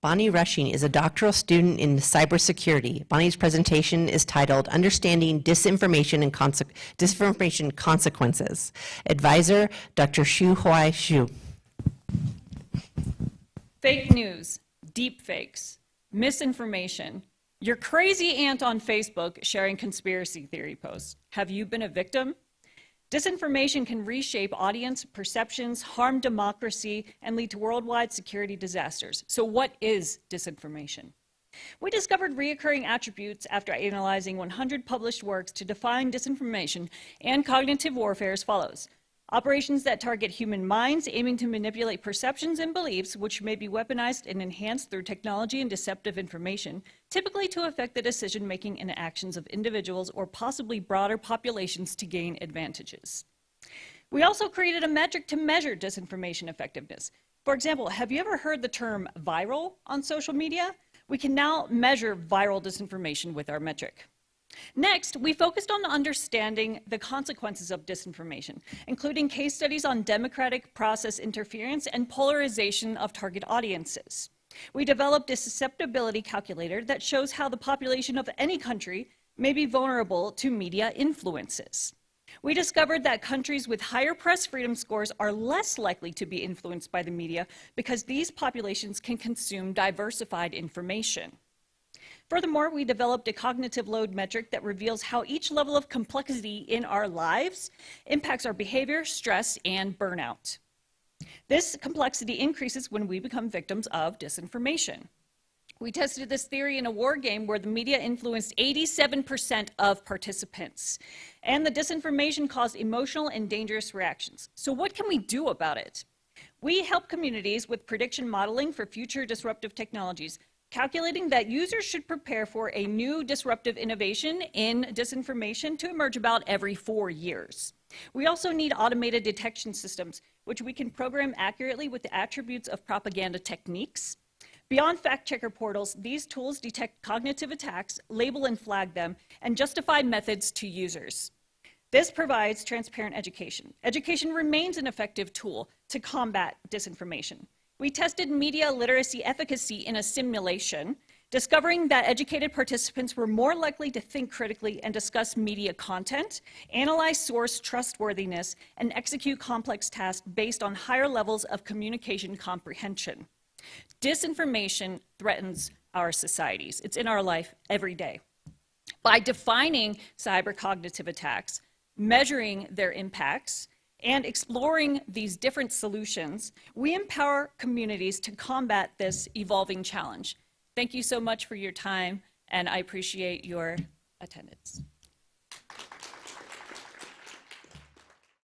Bonnie Rushing is a doctoral student in cybersecurity. Bonnie's presentation is titled Understanding Disinformation and Disinformation Consequences. Advisor, Dr. Shu Huai Xu. Fake news, deep fakes, misinformation. Your crazy aunt on Facebook sharing conspiracy theory posts. Have you been a victim? Disinformation can reshape audience perceptions, harm democracy, and lead to worldwide security disasters. So what is disinformation? We discovered recurring attributes after analyzing 100 published works to define disinformation and cognitive warfare as follows. Operations that target human minds, aiming to manipulate perceptions and beliefs, which may be weaponized and enhanced through technology and deceptive information, typically to affect the decision-making and actions of individuals or possibly broader populations to gain advantages. We also created a metric to measure disinformation effectiveness. For example, have you ever heard the term viral on social media? We can now measure viral disinformation with our metric. Next, we focused on understanding the consequences of disinformation, including case studies on democratic process interference and polarization of target audiences. We developed a susceptibility calculator that shows how the population of any country may be vulnerable to media influences. We discovered that countries with higher press freedom scores are less likely to be influenced by the media because these populations can consume diversified information. Furthermore, we developed a cognitive load metric that reveals how each level of complexity in our lives impacts our behavior, stress, and burnout. This complexity increases when we become victims of disinformation. We tested this theory in a war game where the media influenced 87% of participants, and the disinformation caused emotional and dangerous reactions. So what can we do about it? We help communities with prediction modeling for future disruptive technologies, calculating that users should prepare for a new disruptive innovation in disinformation to emerge about every 4 years. We also need automated detection systems, which we can program accurately with the attributes of propaganda techniques. Beyond fact-checker portals, these tools detect cognitive attacks, label and flag them, and justify methods to users. This provides transparent education. Education remains an effective tool to combat disinformation. We tested media literacy efficacy in a simulation, discovering that educated participants were more likely to think critically and discuss media content, analyze source trustworthiness, and execute complex tasks based on higher levels of communication comprehension. Disinformation threatens our societies. It's in our life every day. By defining cyber-cognitive attacks, measuring their impacts, and exploring these different solutions, we empower communities to combat this evolving challenge. Thank you so much for your time, and I appreciate your attendance.